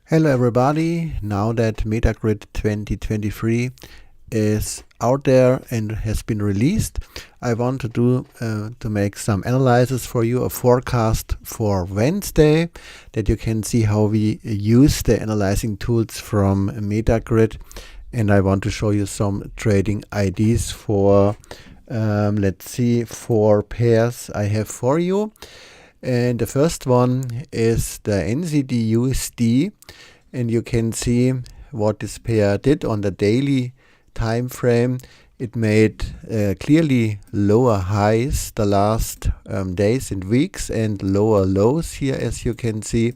Hello everybody, now that MetaGrid 2023 is out there and has been released, I want to make some analysis for you, a forecast for Wednesday, that you can see how we use the analyzing tools from MetaGrid, and I want to show you some trading IDs for, let's see, 4 pairs I have for you. And the first one is the NZDUSD, and you can see what this pair did on the daily time frame. It made clearly lower highs the last days and weeks, and lower lows here, as you can see,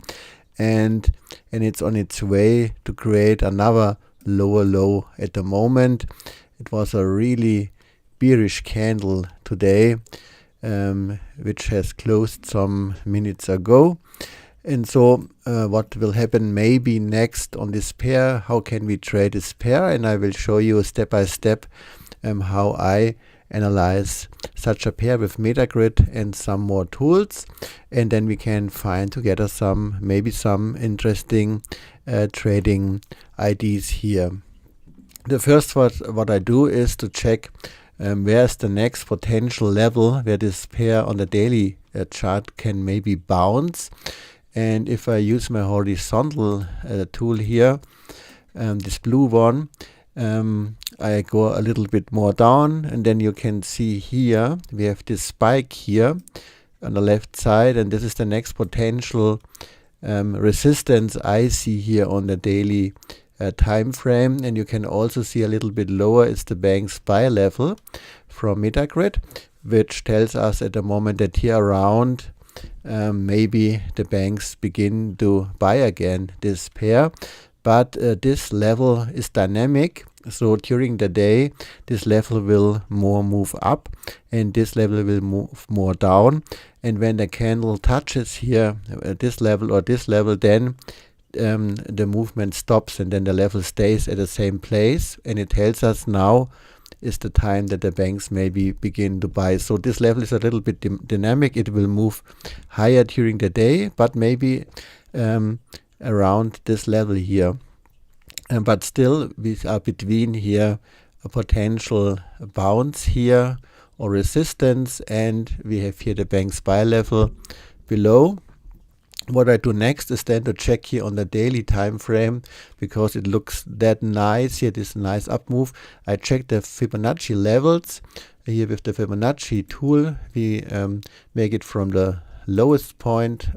and it's on its way to create another lower low at the moment. It was a really bearish candle today, which has closed some minutes ago. And so what will happen maybe next on this pair? How can we trade this pair? And I will show you step by step how I analyze such a pair with MetaGrid and some more tools, and then we can find together maybe some interesting trading IDs here. The first what I do is to check where's the next potential level where this pair on the daily chart can maybe bounce. And if I use my horizontal tool here, this blue one, I go a little bit more down, and then you can see here we have this spike here on the left side, and this is the next potential resistance I see here on the daily time frame. And you can also see a little bit lower is the bank's buy level from MetaGrid, which tells us at the moment that here around maybe the banks begin to buy again this pair. But this level is dynamic, so during the day this level will more move up and this level will move more down, and when the candle touches here this level or this level, then the movement stops and then the level stays at the same place, and it tells us now is the time that the banks maybe begin to buy. So this level is a little bit dynamic. It will move higher during the day, but maybe around this level here. But still we are between here a potential bounce here or resistance, and we have here the bank's buy level below. What I do next is then to check here on the daily time frame, because it looks that nice here, this nice up move. I check the Fibonacci levels here with the Fibonacci tool. We make it from the lowest point,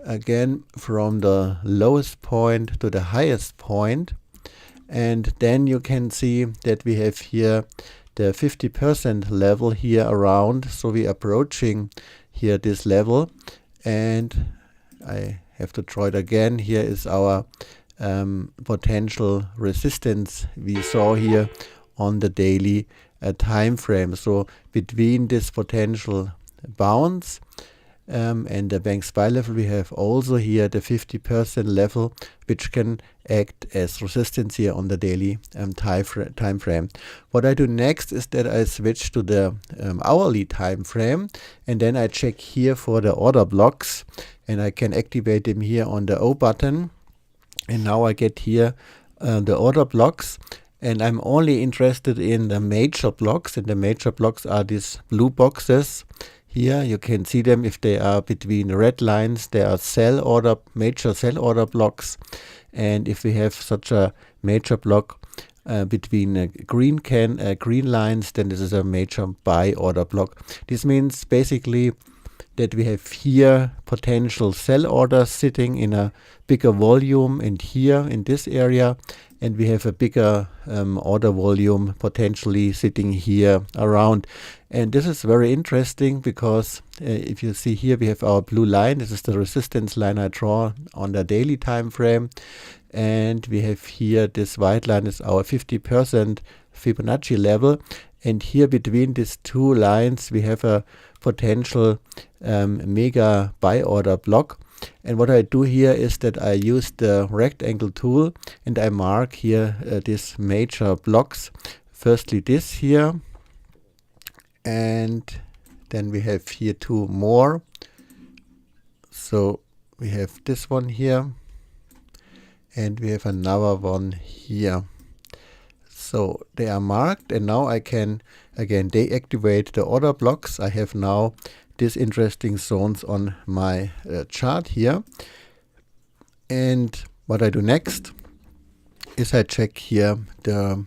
again from the lowest point to the highest point, and then you can see that we have here the 50% level here around, so we are approaching here this level. And I have to draw it again. Here is our potential resistance we saw here on the daily time frame. So between this potential bounce and the bank's buy level, we have also here the 50% level, which can act as resistance here on the daily time frame. What I do next is that I switch to the hourly time frame, and then I check here for the order blocks, and I can activate them here on the O button. And now I get here the order blocks, and I'm only interested in the major blocks, and the major blocks are these blue boxes. Here you can see them. If they are between red lines, they are major sell order blocks, and if we have such a major block between green lines, then this is a major buy order block. This means basically that we have here potential sell orders sitting in a bigger volume, and here in this area, and we have a bigger order volume potentially sitting here around. And this is very interesting because if you see here, we have our blue line. This is the resistance line I draw on the daily time frame, and we have here this white line is our 50% Fibonacci level, and here between these two lines we have a potential mega buy order block. And what I do here is that I use the rectangle tool and I mark here these major blocks. Firstly this here, and then we have here two more. So we have this one here, and we have another one here. So they are marked, and now I can again deactivate the order blocks. I have now these interesting zones on my chart here. And what I do next is I check here the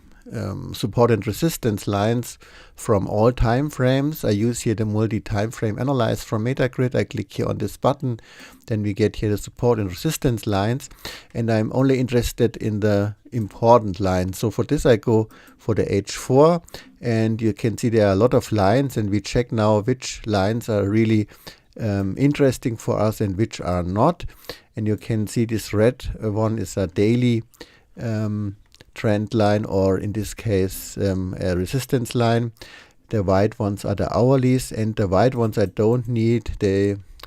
support and resistance lines from all time frames. I use here the multi-time frame analyze from MetaGrid. I click here on this button, then we get here the support and resistance lines, and I'm only interested in the important lines. So for this I go for the H4, and you can see there are a lot of lines, and we check now which lines are really interesting for us and which are not. And you can see this red one is a daily trend line, or in this case a resistance line. The white ones are the hourlies, and the white ones I don't need.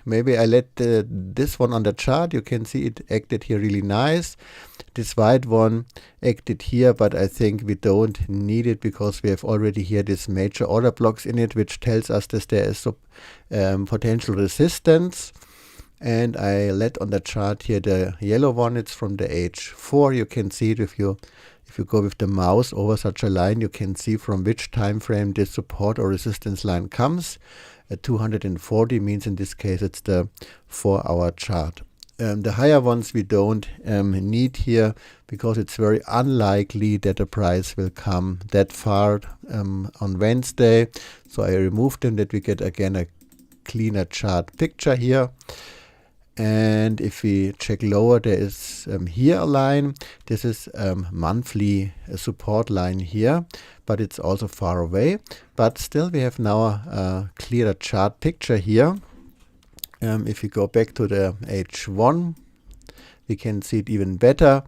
Maybe I let this one on the chart. You can see it acted here really nice. This white one acted here, but I think we don't need it because we have already here this major order blocks in it, which tells us that there is potential resistance. And I let on the chart here the yellow one. It's from the H4. You can see it if you go with the mouse over such a line, you can see from which time frame this support or resistance line comes. 240 means in this case it's the 4-hour chart. The higher ones we don't need here because it's very unlikely that the price will come that far on Wednesday. So I remove them, that we get again a cleaner chart picture here. And if we check lower, there is here a line. This is monthly support line here, but it's also far away. But still we have now a clearer chart picture here. If we go back to the H1, we can see it even better.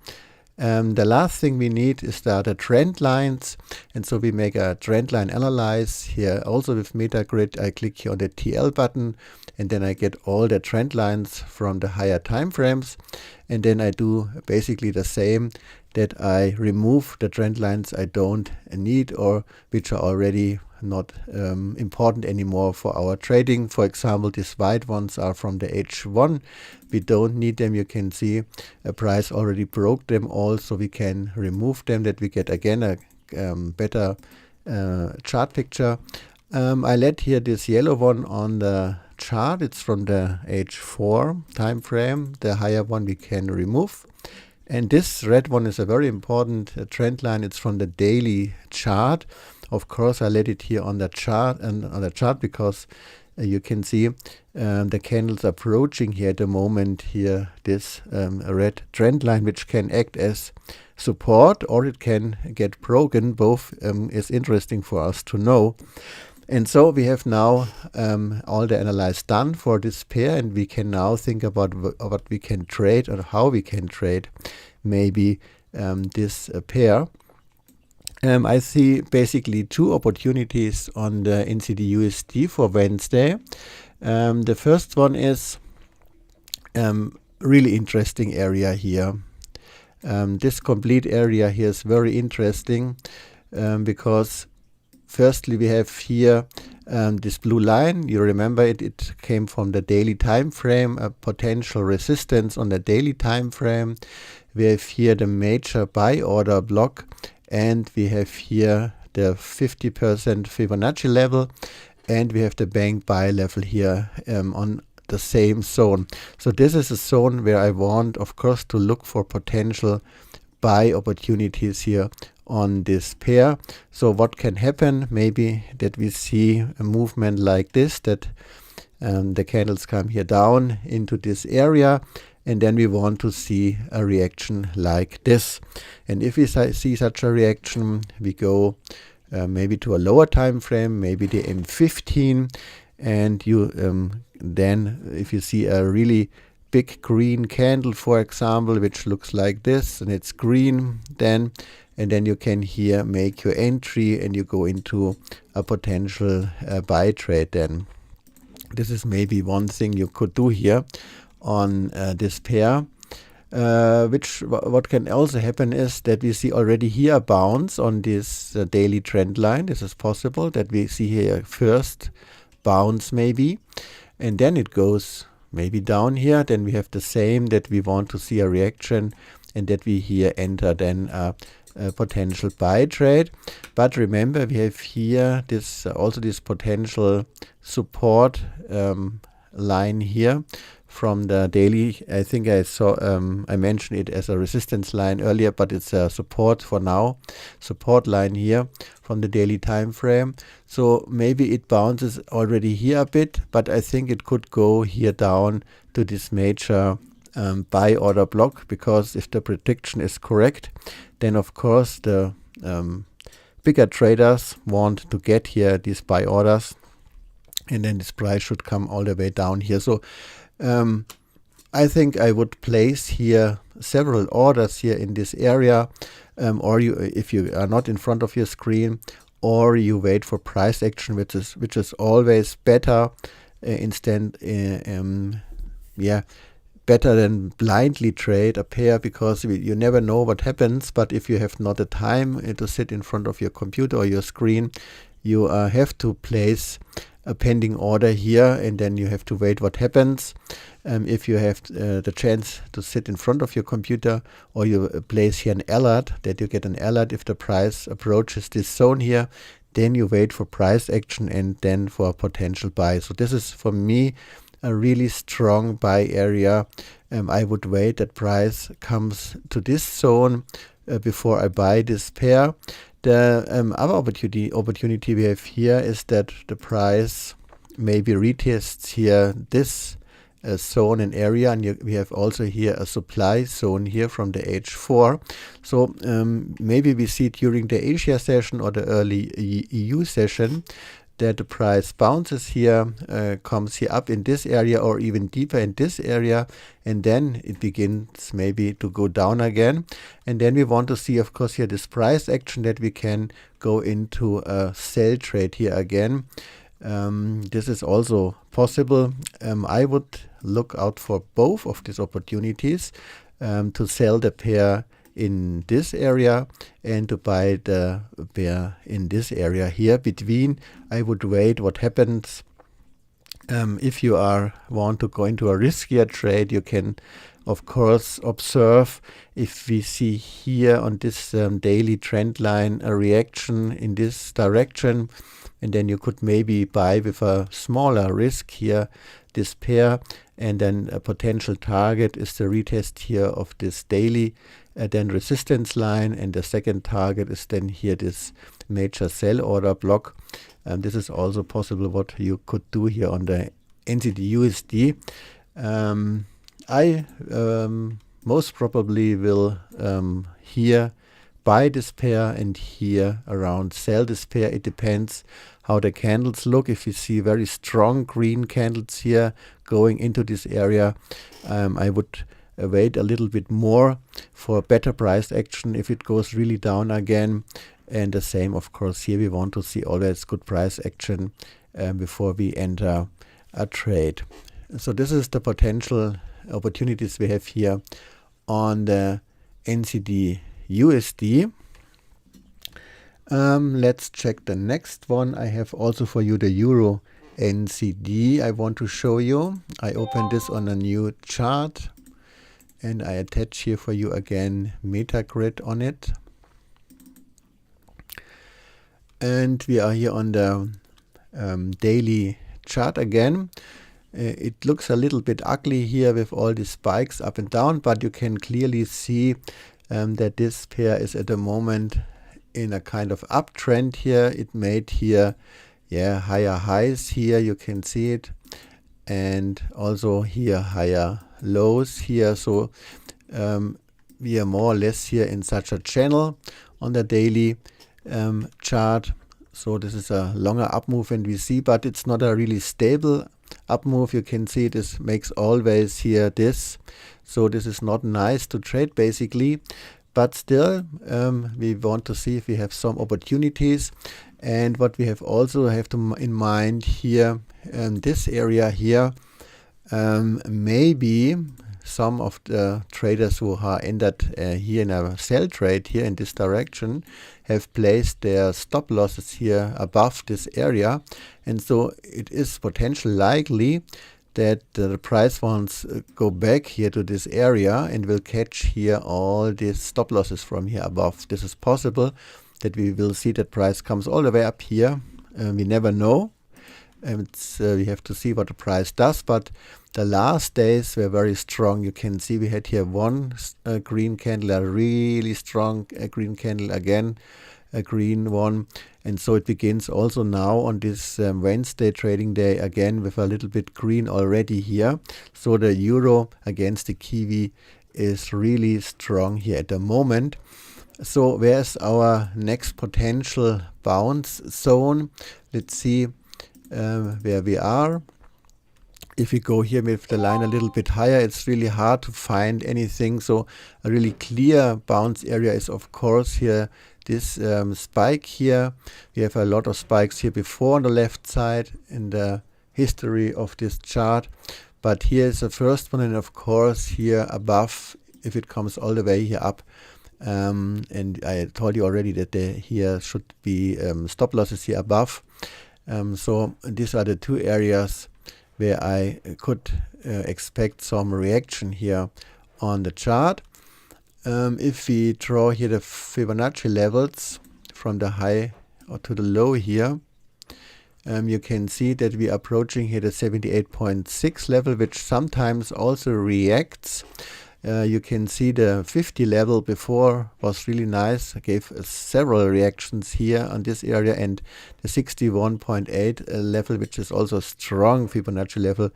The last thing we need is the trend lines, and so we make a trend line analyze here also with MetaGrid. I click here on the TL button, and then I get all the trend lines from the higher time frames, and then I do basically the same, that I remove the trend lines I don't need or which are already not important anymore for our trading. For example, these white ones are from the H1. We don't need them. You can see a price already broke them all, so we can remove them, that we get again a better chart picture. I let here this yellow one on the chart. It's from the H4 time frame. The higher one we can remove. And this red one is a very important trend line. It's from the daily chart. Of course, I let it here on the chart because you can see the candles approaching here at the moment here this red trend line, which can act as support or it can get broken. Both is interesting for us to know. And so we have now all the analysis done for this pair, and we can now think about what we can trade or how we can trade maybe this pair. I see basically two opportunities on the NZDUSD for Wednesday. The first one is really interesting area here. This complete area here is very interesting because firstly we have here this blue line. You remember it came from the daily time frame, a potential resistance on the daily time frame. We have here the major buy order block, and we have here the 50% Fibonacci level, and we have the bank buy level here on the same zone. So this is a zone where I want, of course, to look for potential buy opportunities here on this pair. So what can happen? Maybe that we see a movement like this, that the candles come here down into this area, and then we want to see a reaction like this. And if we see such a reaction, we go maybe to a lower time frame, maybe the M15, and you then if you see a really big green candle, for example, which looks like this, and it's green, and then you can here make your entry and you go into a potential buy trade. Then this is maybe one thing you could do here on this pair. What can also happen is that we see already here a bounce on this daily trend line. This is possible that we see here first bounce maybe, and then it goes maybe down here. Then we have the same, that we want to see a reaction and that we here enter then a potential buy trade. But remember, we have here this also this potential support line here from the daily. I think I saw I mentioned it as a resistance line earlier, but it's a support for now, support line here from the daily time frame. So maybe it bounces already here a bit, but I think it could go here down to this major buy order block, because if the prediction is correct, then of course the bigger traders want to get here these buy orders, and then this price should come all the way down here. So I think I would place here several orders here in this area, or you, if you are not in front of your screen, or you wait for price action, which is always better better than blindly trade a pair, because you never know what happens. But if you have not the time to sit in front of your computer or your screen, you have to place a pending order here, and then you have to wait what happens. If you have the chance to sit in front of your computer, or you place here an alert, that you get an alert if the price approaches this zone here, then you wait for price action and then for a potential buy. So this is for me a really strong buy area. I would wait that price comes to this zone before I buy this pair. The other opportunity we have here is that the price maybe retests here this zone and area, and we have also here a supply zone here from the H4. So maybe we see during the Asia session or the early EU session that the price bounces here, comes here up in this area or even deeper in this area, and then it begins maybe to go down again. And then we want to see, of course, here this price action, that we can go into a sell trade here again. This is also possible. I would look out for both of these opportunities, to sell the pair in this area and to buy the pair in this area here between. I would wait what happens. If you want to go into a riskier trade, you can of course observe if we see here on this daily trend line a reaction in this direction, and then you could maybe buy with a smaller risk here this pair, and then a potential target is the retest here of this daily then resistance line, and the second target is then here this major sell order block. This is also possible what you could do here on the NZDUSD. I most probably will here buy this pair and here around sell this pair. It depends how the candles look. If you see very strong green candles here going into this area, I would wait a little bit more for better price action if it goes really down again. And the same, of course, here we want to see always good price action before we enter a trade. So this is the potential opportunities we have here on the NZDUSD. Let's check the next one. I have also for you the EURNZD I want to show you. I open this on a new chart, and I attach here for you again MetaGrid on it. And we are here on the daily chart again. It looks a little bit ugly here with all these spikes up and down, but you can clearly see that this pair is at the moment in a kind of uptrend here. It made here higher highs here, you can see it, and also here higher lows here. So we are more or less here in such a channel on the daily chart. So this is a longer up move and we see, but it's not a really stable up move. You can see this makes always here this. So this is not nice to trade basically, but still we want to see if we have some opportunities. And what we have also have to in mind here, this area here, maybe some of the traders who are entered here in a sell trade here in this direction have placed their stop losses here above this area, and so it is potentially likely that the price wants go back here to this area and will catch here all these stop losses from here above. This is possible that we will see that price comes all the way up here. We never know. We have to see what the price does, but the last days were very strong. You can see we had here one green candle, a really strong green candle, again a green one, and so it begins also now on this Wednesday trading day again with a little bit green already here. So the euro against the kiwi is really strong here at the moment. So where's our next potential bounce zone? Let's see where we are. If we go here with the line a little bit higher, it's really hard to find anything. So a really clear bounce area is of course here this spike here. We have a lot of spikes here before on the left side in the history of this chart. But here is the first one, and of course here above, if it comes all the way here up. And I told you already that here should be stop losses here above. So these are the two areas where I could expect some reaction here on the chart. If we draw here the Fibonacci levels from the high or to the low here, you can see that we are approaching here the 78.6 level, which sometimes also reacts. You can see the 50 level before was really nice. I gave several reactions here on this area, and the 61.8 level, which is also a strong Fibonacci level,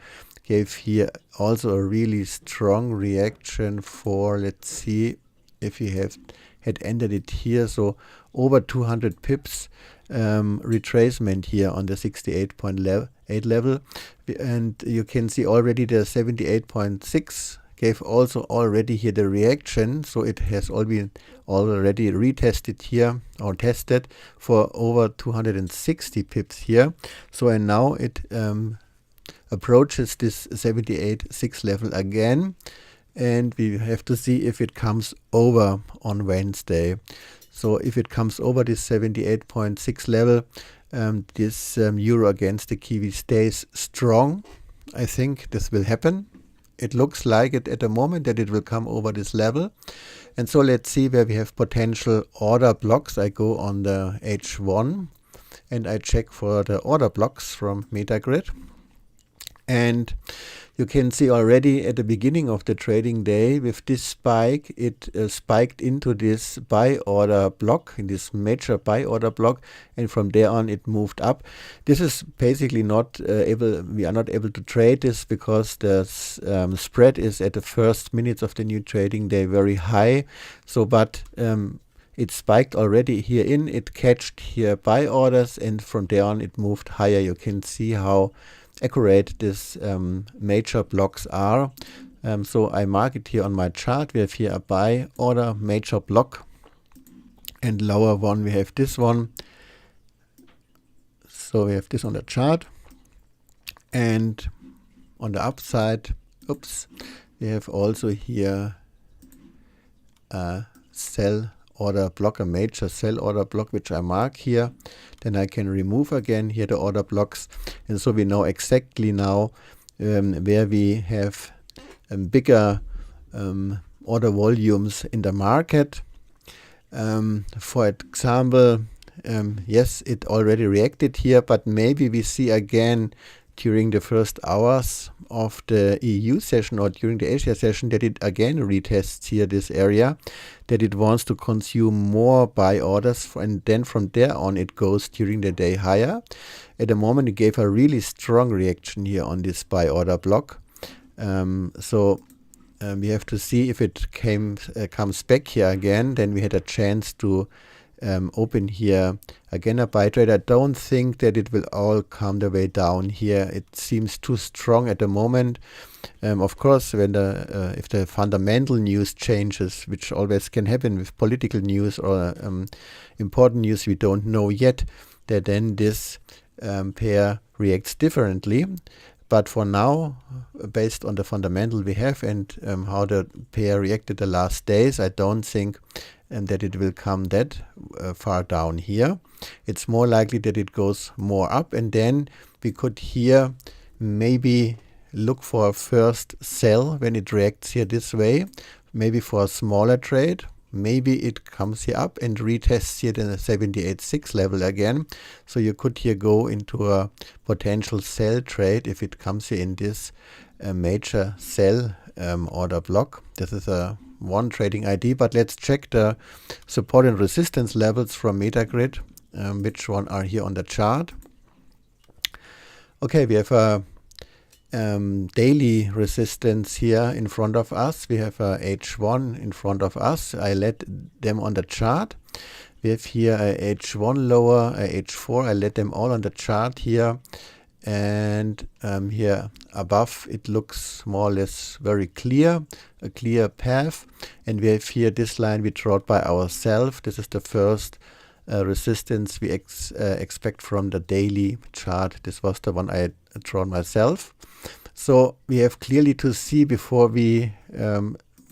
gave here also a really strong reaction for, let's see if we had ended it here. So over 200 pips retracement here on the 68.8 level, and you can see already the 78.6 gave also already here the reaction. So it has all been already retested here or tested for over 260 pips here. So and now it approaches this 78.6 level again, and we have to see if it comes over on Wednesday. So if it comes over this 78.6 level, this euro against the kiwi stays strong. I think this will happen. It looks like it at the moment that it will come over this level. And so let's see where we have potential order blocks. I go on the H1 and I check for the order blocks from MetaGrid. And you can see already at the beginning of the trading day with this spike, it spiked into this buy order block, in this major buy order block, and from there on it moved up. This is basically not we are not able to trade this because the spread is at the first minutes of the new trading day very high. So but it spiked already here in, it catched here buy orders, and from there on it moved higher. You can see how accurate these major blocks are. So I mark it here on my chart. We have here a buy order major block, and lower one we have this one. So we have this on the chart, and on the upside, we have also here a sell order block, a major sell order block, which I mark here. Then I can remove again here the order blocks, and so we know exactly now where we have bigger order volumes in the market. For example, yes, it already reacted here, but maybe we see again during the first hours of the EU session or during the Asia session that it again retests here this area, that it wants to consume more buy orders, and then from there on it goes during the day higher. At the moment it gave a really strong reaction here on this buy order block. So we have to see if it comes back here again. Then we had a chance to open here again a buy trade. I don't think that it will all come the way down here. It seems too strong at the moment. Of course, when if the fundamental news changes, which always can happen with political news or important news we don't know yet, that then this pair reacts differently. But for now, based on the fundamental we have and how the pair reacted the last days, I don't think that it will come that far down here. It's more likely that it goes more up, and then we could here maybe look for a first sell when it reacts here this way, maybe for a smaller trade. Maybe it comes here up and retests here the 78.6 level again. So you could here go into a potential sell trade if it comes here in this major sell order block. This is a one trading ID, but let's check the support and resistance levels from MetaGrid, which one are here on the chart. Okay, we have a daily resistance here in front of us. We have a H1 in front of us. I let them on the chart. We have here a H1 lower, a H4. I let them all on the chart here. And here above it looks more or less very clear, a clear path. And we have here this line we drew by ourselves. This is the first resistance we expect from the daily chart. This was the one I had drawn myself. So we have clearly to see before we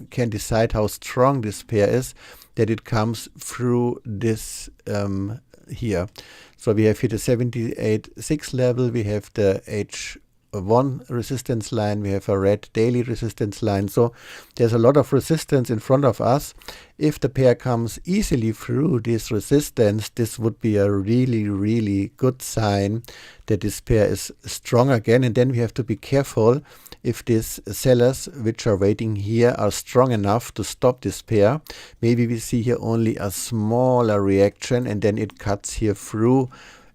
can decide how strong this pair is, that it comes through this here. So we have here the 78.6 level, we have the H1 resistance line, we have a red daily resistance line. So there's a lot of resistance in front of us. If the pair comes easily through this resistance, this would be a really, really good sign that this pair is strong again. And then we have to be careful if these sellers which are waiting here are strong enough to stop this pair. Maybe we see here only a smaller reaction and then it cuts here through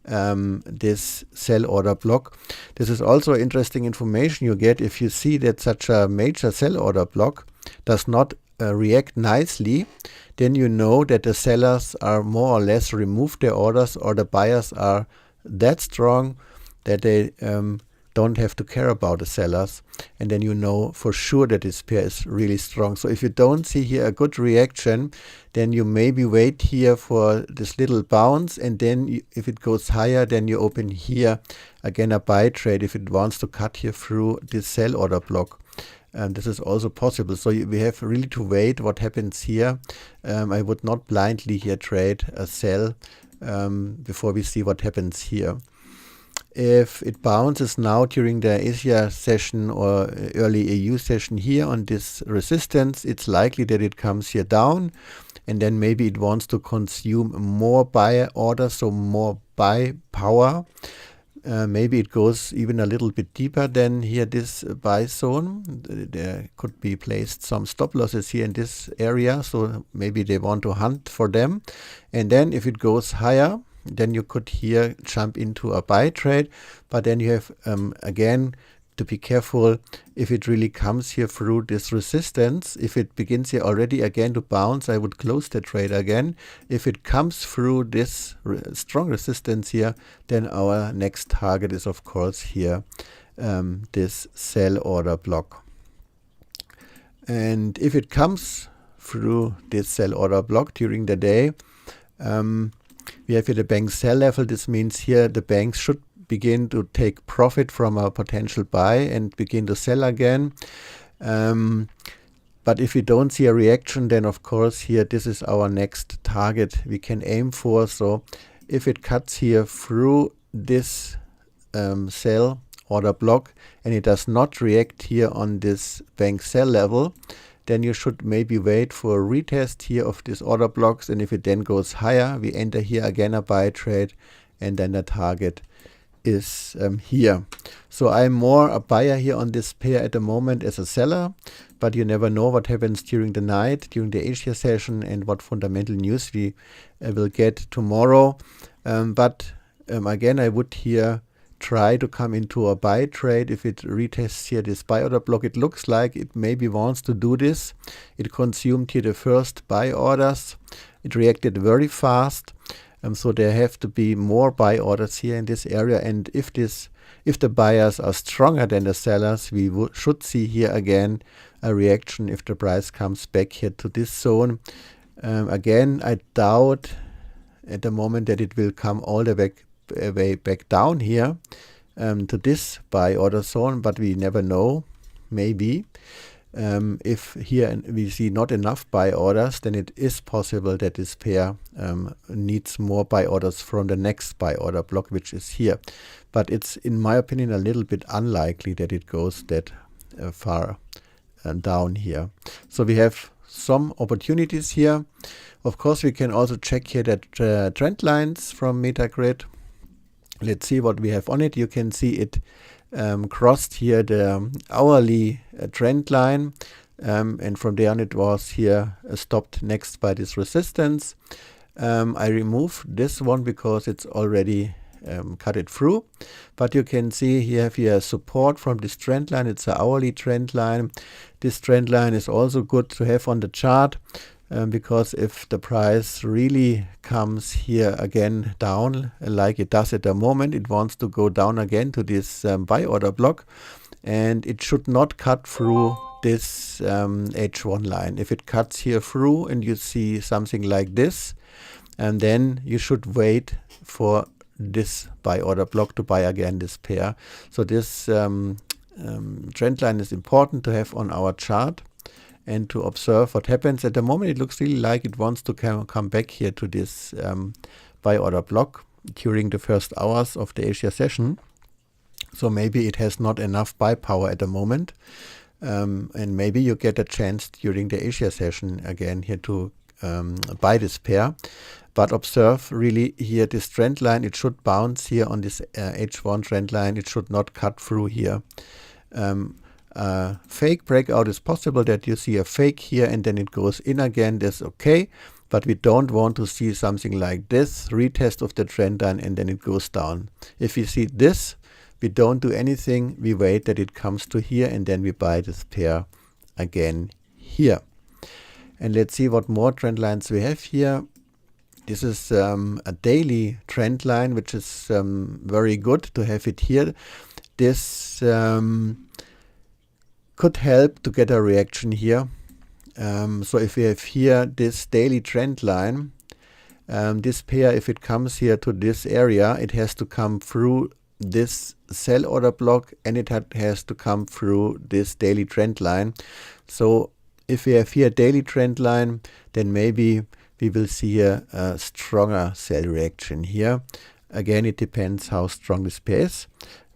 this sell order block. This is also interesting information you get if you see that such a major sell order block does not react nicely. Then you know that the sellers are more or less removed their orders, or the buyers are that strong that they don't have to care about the sellers, and then you know for sure that this pair is really strong. So if you don't see here a good reaction, then you maybe wait here for this little bounce, and then if it goes higher, then you open here again a buy trade if it wants to cut here through this sell order block. This is also possible. So we have really to wait what happens here. I would not blindly here trade a sell before we see what happens here. If it bounces now during the Asia session or early EU session here on this resistance, it's likely that it comes here down, and then maybe it wants to consume more buy orders, so more buy power. Maybe it goes even a little bit deeper than here this buy zone. There could be placed some stop losses here in this area, so maybe they want to hunt for them. And then if it goes higher, then you could here jump into a buy trade, but then you have again to be careful if it really comes here through this resistance. If it begins here already again to bounce, I would close the trade again. If it comes through this strong resistance here, then our next target is of course here this sell order block. And if it comes through this sell order block during the day, we have here the bank sell level. This means here the banks should begin to take profit from a potential buy and begin to sell again. But if we don't see a reaction, then of course here this is our next target we can aim for. So if it cuts here through this sell order block and it does not react here on this bank sell level, then you should maybe wait for a retest here of these order blocks, and if it then goes higher, we enter here again a buy trade, and then the target is here. So I'm more a buyer here on this pair at the moment as a seller, but you never know what happens during the night, during the Asia session, and what fundamental news we will get tomorrow. But again, I would here try to come into a buy trade if it retests here this buy order block. It looks like it maybe wants to do this. It consumed here the first buy orders. It reacted very fast. So there have to be more buy orders here in this area. And if the buyers are stronger than the sellers, we should see here again a reaction if the price comes back here to this zone. Again, I doubt at the moment that it will come all the way back down here to this buy order zone, but we never know, maybe. If here we see not enough buy orders, then it is possible that this pair needs more buy orders from the next buy order block, which is here. But it's, in my opinion, a little bit unlikely that it goes that far down here. So we have some opportunities here. Of course, we can also check here that trend lines from MetaGrid. Let's see what we have on it. You can see it crossed here the hourly trend line, and from there on it was here stopped next by this resistance. I removed this one because it's already cut it through, but you can see you have here support from this trend line. It's an hourly trend line. This trend line is also good to have on the chart, because if the price really comes here again down like it does at the moment, it wants to go down again to this buy order block, and it should not cut through this H1 line. If it cuts here through and you see something like this, and then you should wait for this buy order block to buy again this pair. So this trend line is important to have on our chart and to observe what happens. At the moment it looks really like it wants to come back here to this buy order block during the first hours of the Asia session. So maybe it has not enough buy power at the moment, and maybe you get a chance during the Asia session again here to buy this pair. But observe really here this trend line, it should bounce here on this H1 trend line. It should not cut through here. Fake breakout is possible, that you see a fake here and then it goes in again. That's okay, but we don't want to see something like this retest of the trend line and then it goes down. If we see this, we don't do anything. We wait that it comes to here and then we buy this pair again here. And let's see what more trend lines we have here. This is a daily trend line, which is very good to have it here. This could help to get a reaction here. So if we have here this daily trend line, this pair, if it comes here to this area, it has to come through this sell order block and it has to come through this daily trend line. So if we have here a daily trend line, then maybe we will see a stronger sell reaction here. Again, it depends how strong this pair is.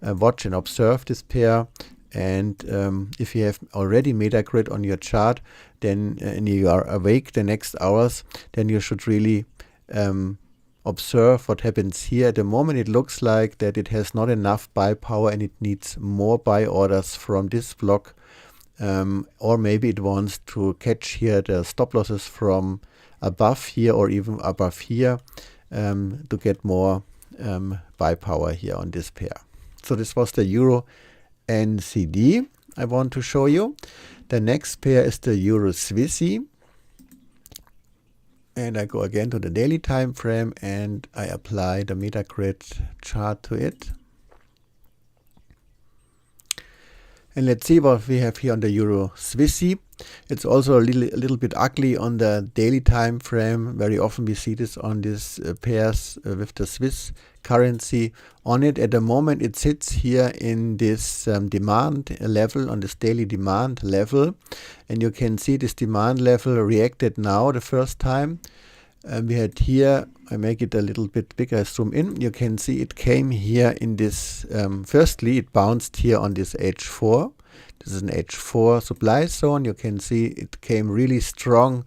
Watch and observe this pair. And if you have already MetaGrid on your chart, then and you are awake the next hours, then you should really observe what happens here. At the moment it looks like that it has not enough buy power and it needs more buy orders from this block, or maybe it wants to catch here the stop losses from above here or even above here, to get more buy power here on this pair. So this was the EURNZD I want to show you. The next pair is the EURZD. And I go again to the daily time frame and I apply the MetaGrid chart to it. And let's see what we have here on the EURZD. It's also a little bit ugly on the daily time frame. Very often we see this on these pairs with the Swiss currency on it. At the moment it sits here in this demand level, on this daily demand level, and you can see this demand level reacted now the first time. We had here, I make it a little bit bigger, zoom in, you can see it came here in this, firstly it bounced here on this H4. This is an H4 supply zone. You can see it came really strong,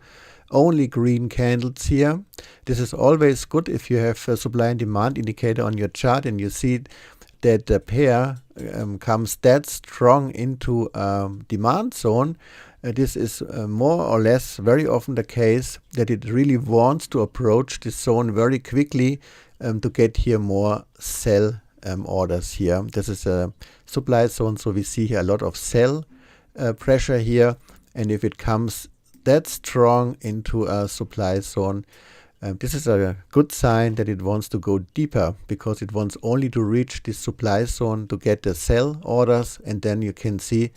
only green candles here. This is always good if you have a supply and demand indicator on your chart and you see that the pair comes that strong into demand zone. This is more or less very often the case that it really wants to approach this zone very quickly to get here more sell orders here. This is a supply zone, so we see here a lot of sell pressure here, and if it comes that strong into a supply zone, this is a good sign that it wants to go deeper, because it wants only to reach this supply zone to get the sell orders, and then you can see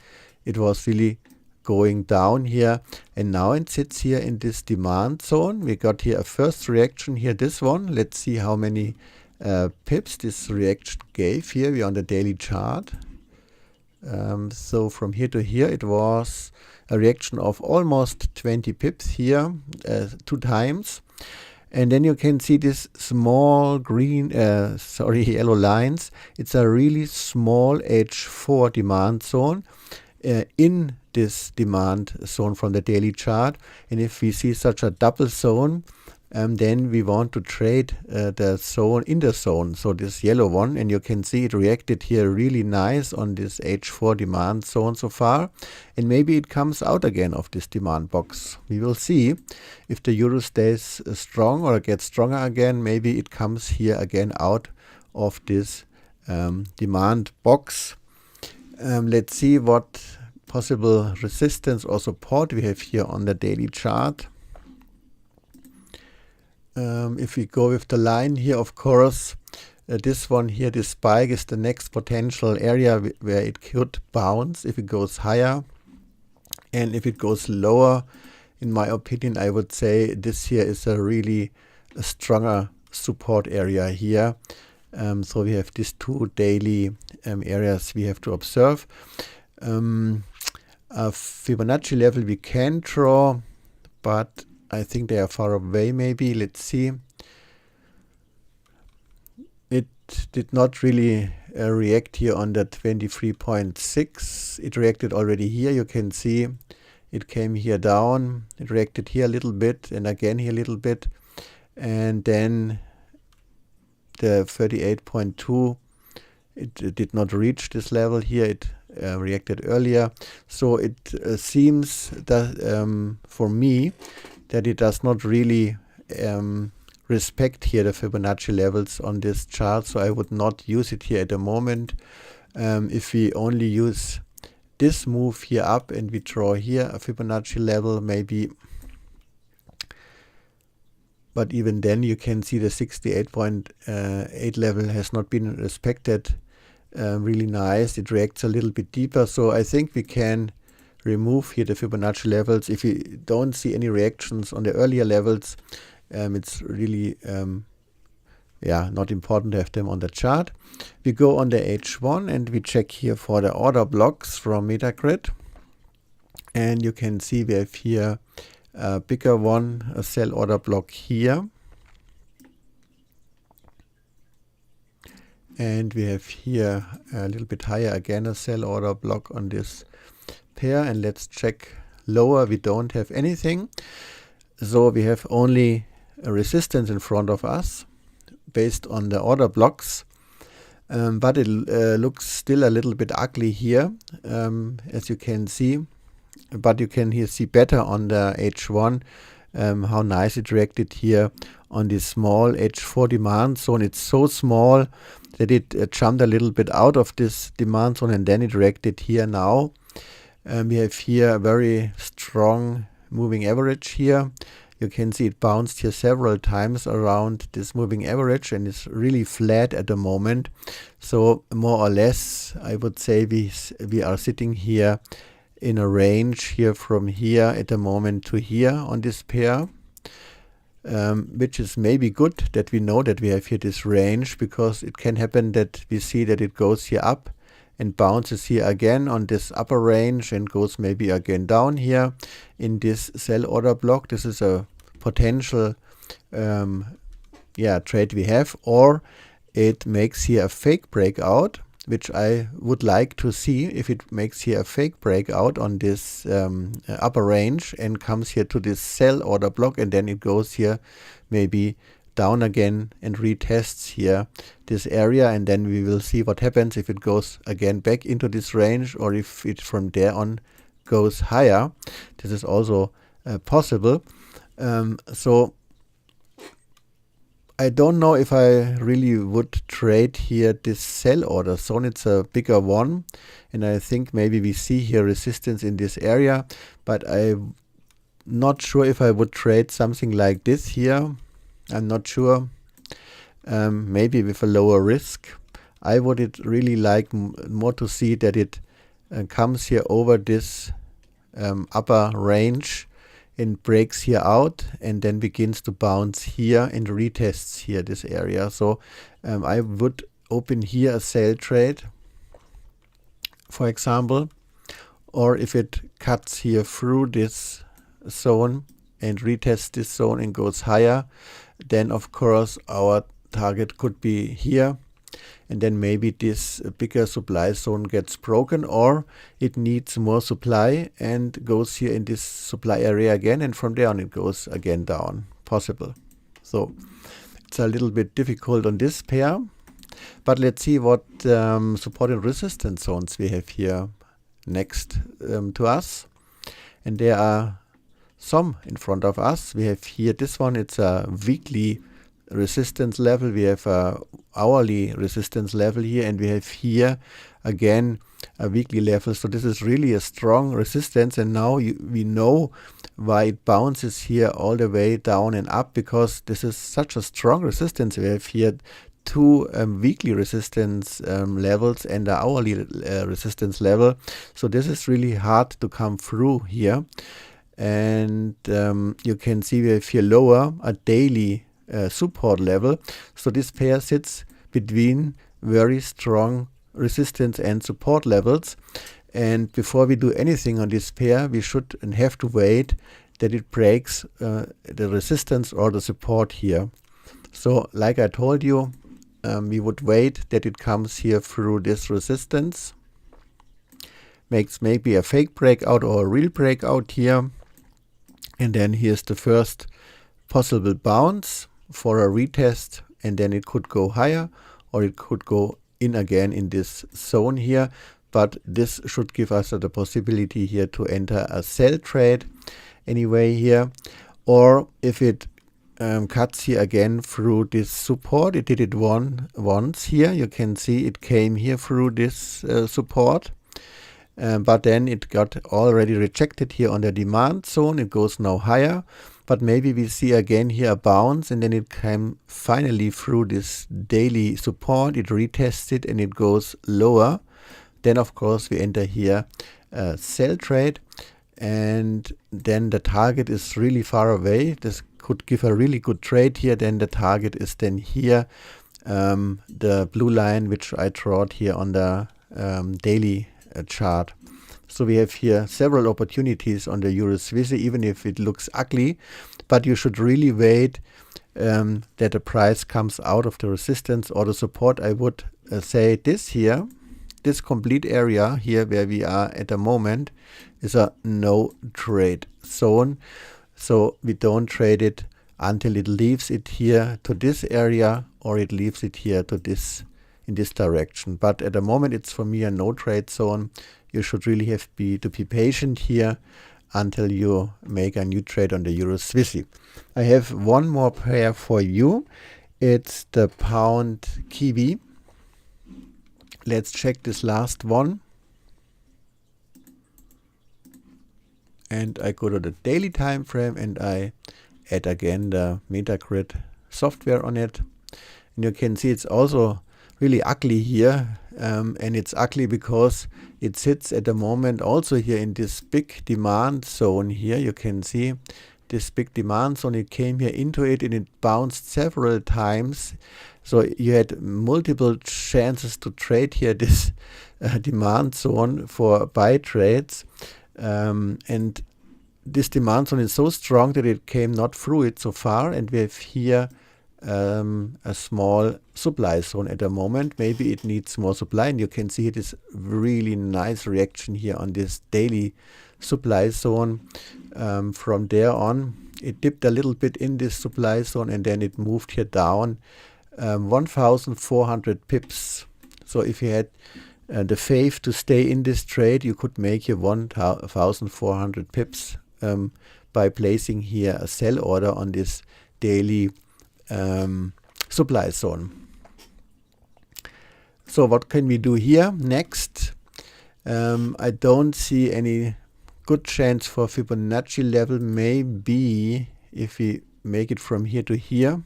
it was really going down here, and now it sits here in this demand zone. We got here a first reaction here, this one. Let's see how many pips this reaction gave. Here we are on the daily chart. So from here to here it was a reaction of almost 20 pips here, 2 times. And then you can see this small green, yellow lines. It's a really small H4 demand zone in this demand zone from the daily chart. And if we see such a double zone, then we want to trade the zone in the zone, so this yellow one, and you can see it reacted here really nice on this H4 demand zone so far, and maybe it comes out again of this demand box. We will see if the euro stays strong or gets stronger again. Maybe it comes here again out of this demand box. Let's see what possible resistance or support we have here on the daily chart. If we go with the line here, of course, this one here, this spike is the next potential area where it could bounce if it goes higher. And if it goes lower, in my opinion, I would say this here is a really stronger support area here. So we have these 2 daily areas we have to observe. A Fibonacci level we can draw, but I think they are far away maybe. Let's see. It did not really react here on the 23.6. It reacted already here. You can see it came here down. It reacted here a little bit and again here a little bit. And then the 38.2, it did not reach this level here. It reacted earlier. So it seems that for me, that it does not really respect here the Fibonacci levels on this chart, so I would not use it here at the moment. If we only use this move here up and we draw here a Fibonacci level maybe, but even then you can see the 68.8 level has not been respected. Really nice. It reacts a little bit deeper, so I think we can remove here the Fibonacci levels. If you don't see any reactions on the earlier levels, it's really not important to have them on the chart. We go on the H1 and we check here for the order blocks from MetaGrid, and you can see we have here a bigger one, a sell order block here, and we have here a little bit higher again a sell order block on this pair. And let's check lower. We don't have anything, so we have only a resistance in front of us based on the order blocks, but it looks still a little bit ugly here, as you can see, but you can here see better on the H1 how nice it reacted here on this small H4 demand zone. It's so small that it jumped a little bit out of this demand zone and then it reacted here now. We have here a very strong moving average here. You can see it bounced here several times around this moving average and it's really flat at the moment. So more or less, I would say we are sitting here in a range here from here at the moment to here on this pair, which is maybe good that we know that we have here this range, because it can happen that we see that it goes here up and bounces here again on this upper range and goes maybe again down here in this sell order block. This is a potential trade we have, or it makes here a fake breakout, which I would like to see. If it makes here a fake breakout on this upper range and comes here to this sell order block, and then it goes here maybe down again and retests here this area, and then we will see what happens if it goes again back into this range, or if it from there on goes higher. This is also possible. So I don't know if I really would trade here this sell order zone. It's a bigger one, and I think maybe we see here resistance in this area, but I'm not sure if I would trade something like this here. I'm not sure. Maybe with a lower risk. I would really like more to see that it comes here over this upper range and breaks here out and then begins to bounce here and retests here this area. So I would open here a sell trade for example, or if it cuts here through this zone and retests this zone and goes higher, then of course our target could be here, and then maybe this bigger supply zone gets broken, or it needs more supply and goes here in this supply area again, and from there on it goes again down, possible. So it's a little bit difficult on this pair, but let's see what support and resistance zones we have here next to us. And there are some in front of us. We have here this one, it's a weekly resistance level. We have a hourly resistance level here, and we have here again a weekly level. So this is really a strong resistance, and now we know why it bounces here all the way down and up, because this is such a strong resistance. We have here two weekly resistance levels and an hourly resistance level. So this is really hard to come through here. And you can see we have here lower a daily support level. So this pair sits between very strong resistance and support levels. And before we do anything on this pair, we should and have to wait that it breaks the resistance or the support here. So like I told you, we would wait that it comes here through this resistance, makes maybe a fake breakout or a real breakout here, and then here's the first possible bounce for a retest, and then it could go higher or it could go in again in this zone here. But this should give us the possibility here to enter a sell trade anyway here, or if it cuts here again through this support. It did it once here. You can see it came here through this support, but then it got already rejected here on the demand zone. It goes now higher, but maybe we see again here a bounce, and then it came finally through this daily support. It retests it and it goes lower. Then of course we enter here a sell trade, and then the target is really far away. This could give a really good trade here. Then the target is then here, the blue line which I drawed here on the daily chart. So we have here several opportunities on the EURNZD, even if it looks ugly, but you should really wait that the price comes out of the resistance or the support. I would say this here, this complete area here where we are at the moment, is a no trade zone. So we don't trade it until it leaves it here to this area, or it leaves it here to this, in this direction. But at the moment it's for me a no trade zone. You should really have to be patient here until you make a new trade on the EURNZD. I have one more pair for you. It's the pound kiwi. Let's check this last one. And I go to the daily time frame and I add again the MetaGrid software on it. And you can see it's also really ugly here. And it's ugly because it sits at the moment also here in this big demand zone here. You can see this big demand zone. It came here into it and it bounced several times. So you had multiple chances to trade here this demand zone for buy trades. And this demand zone is so strong that it came not through it so far, and we have here a small supply zone at the moment. Maybe it needs more supply, and you can see this really nice reaction here on this daily supply zone. From there on, it dipped a little bit in this supply zone, and then it moved here down 1,400 pips. So if you had the faith to stay in this trade, you could make your 1,400 pips by placing here a sell order on this daily supply zone. So what can we do here next? I don't see any good chance for Fibonacci level. Maybe if we make it from here to here.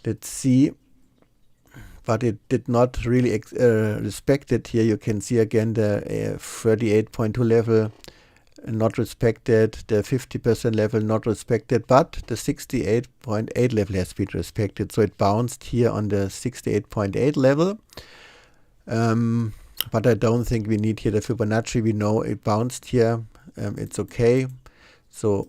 Let's see. But it did not really respect it here. You can see again the 38.2 level not respected, the 50% level not respected, but the 68.8 level has been respected. So it bounced here on the 68.8 level. but I don't think we need here the Fibonacci. We know it bounced here. It's okay. So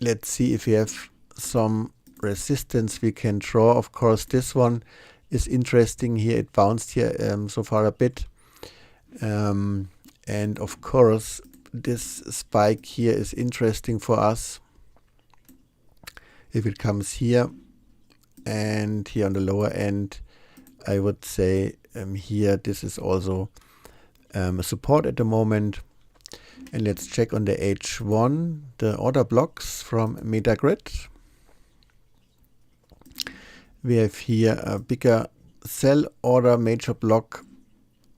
let's see if we have some resistance we can draw. Of course, this one is interesting here. It bounced here so far a bit. And of course, this spike here is interesting for us. If it comes here and here on the lower end, I would say here this is also a support at the moment. And let's check on the H1, the order blocks from MetaGrid. We have here a bigger sell order major block,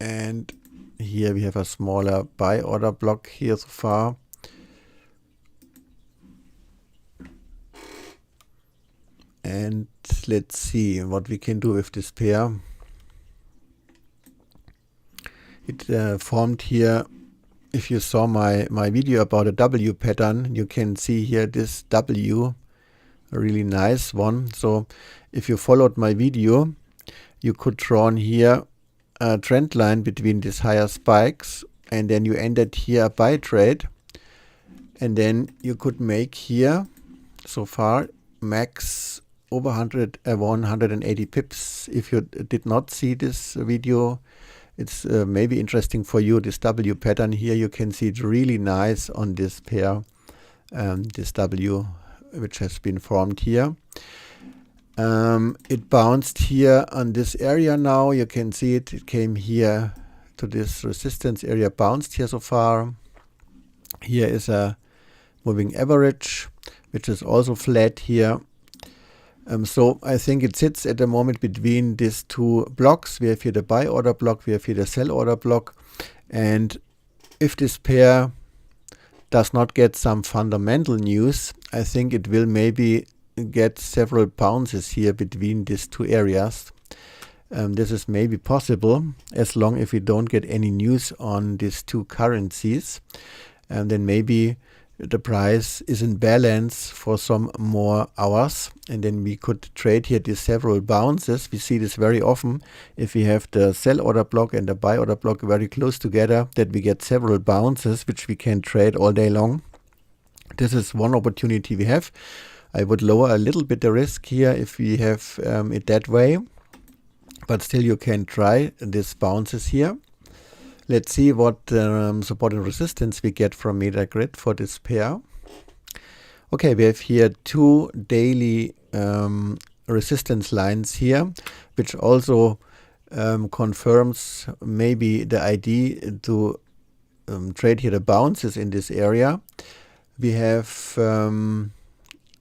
and here we have a smaller buy order block here so far. And let's see what we can do with this pair. It formed here. If you saw my video about a W pattern, you can see here this W, a really nice one. So if you followed my video, you could draw on here a trend line between these higher spikes, and then you ended here a buy trade, and then you could make here so far max over 180 pips. If you did not see this video, it's maybe interesting for you. This W pattern here, you can see it really nice on this pair, this W which has been formed here. It bounced here on this area now. You can see it. It came here to this resistance area, bounced here so far. Here is a moving average, which is also flat here. So I think it sits at the moment between these two blocks. We have here the buy order block, we have here the sell order block. And if this pair does not get some fundamental news, I think it will maybe get several bounces here between these two areas. This is maybe possible as long as we don't get any news on these two currencies. And then maybe the price is in balance for some more hours, and then we could trade here these several bounces. We see this very often if we have the sell order block and the buy order block very close together, that we get several bounces which we can trade all day long. This is one opportunity we have. I would lower a little bit the risk here if we have it that way, but still you can try these bounces here. Let's see what support and resistance we get from MetaGrid for this pair. Okay, we have here two daily resistance lines here, which also confirms maybe the idea to trade here the bounces in this area. We have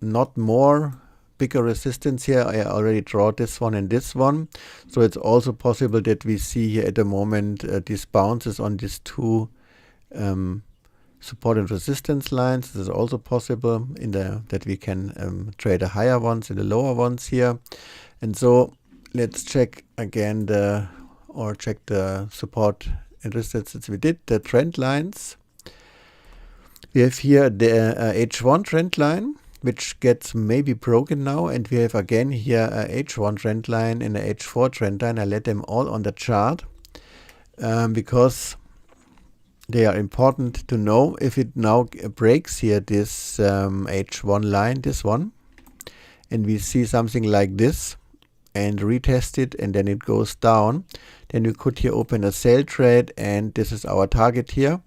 not more bigger resistance here. I already draw this one and this one, so it's also possible that we see here at the moment these bounces on these two support and resistance lines. This is also possible in that we can trade the higher ones and the lower ones here. And so let's check again check the support and resistance we did, the trend lines. We have here the H1 trend line, which gets maybe broken now, and we have again here a H1 trend line and a H4 trend line. I let them all on the chart because they are important to know. If it now breaks here this H1 line, this one, and we see something like this and retest it, and then it goes down, then we could here open a sell trade, and this is our target here.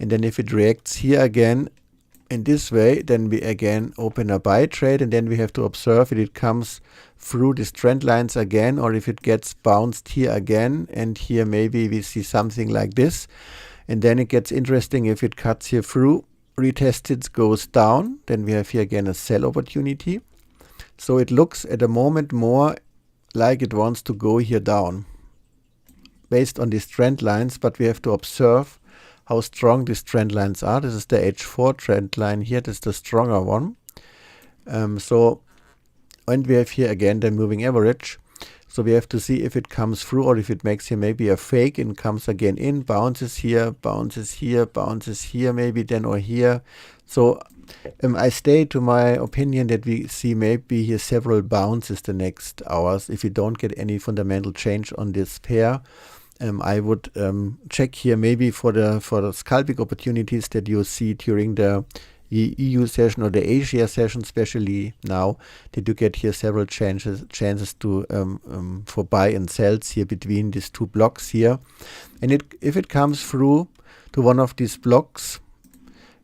And then if it reacts here again in this way, then we again open a buy trade, and then we have to observe if it comes through these trend lines again, or if it gets bounced here again, and here maybe we see something like this. And then it gets interesting if it cuts here through, retests it, goes down, then we have here again a sell opportunity. So it looks at the moment more like it wants to go here down based on these trend lines, but we have to observe how strong these trend lines are. This is the H4 trend line here. This is the stronger one. And we have here again the moving average. So we have to see if it comes through, or if it makes here maybe a fake and comes again in, bounces here, bounces here, bounces here, maybe then or here. So I stay to my opinion that we see maybe here several bounces the next hours if we don't get any fundamental change on this pair. I would check here maybe for the scalping opportunities that you see during the EU session or the Asia session, especially now that you get here several chances to for buy and sells here between these two blocks here. And if it comes through to one of these blocks,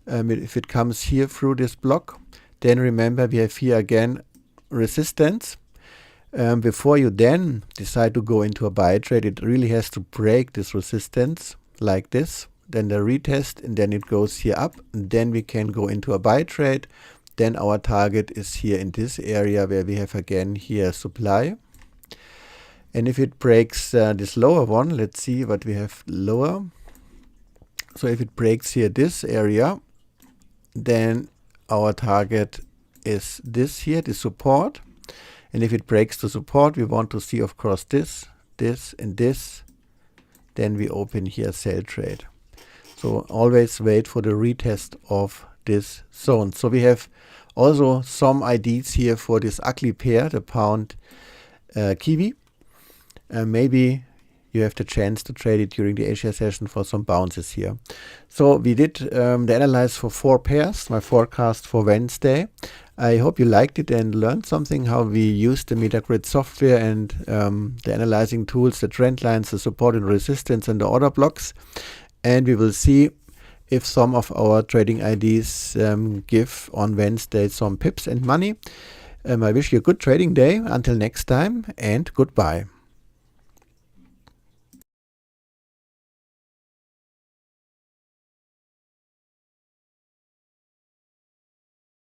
if it comes here through this block, then remember we have here again resistance. Before you then decide to go into a buy trade, it really has to break this resistance like this, then the retest, and then it goes here up, and then we can go into a buy trade. Then our target is here in this area where we have again here supply. And if it breaks this lower one, let's see what we have lower. So if it breaks here this area, then our target is this here, the support. And if it breaks the support, we want to see, of course, this, and this. Then we open here sell trade. So always wait for the retest of this zone. So we have also some IDs here for this ugly pair, the pound Kiwi. Maybe you have the chance to trade it during the Asia session for some bounces here. So we did the analyze for 4 pairs, my forecast for Wednesday. I hope you liked it and learned something, how we use the MetaGrid software and the analyzing tools, the trend lines, the support and resistance, and the order blocks. And we will see if some of our trading IDs give on Wednesday some pips and money. I wish you a good trading day. Until next time, and goodbye.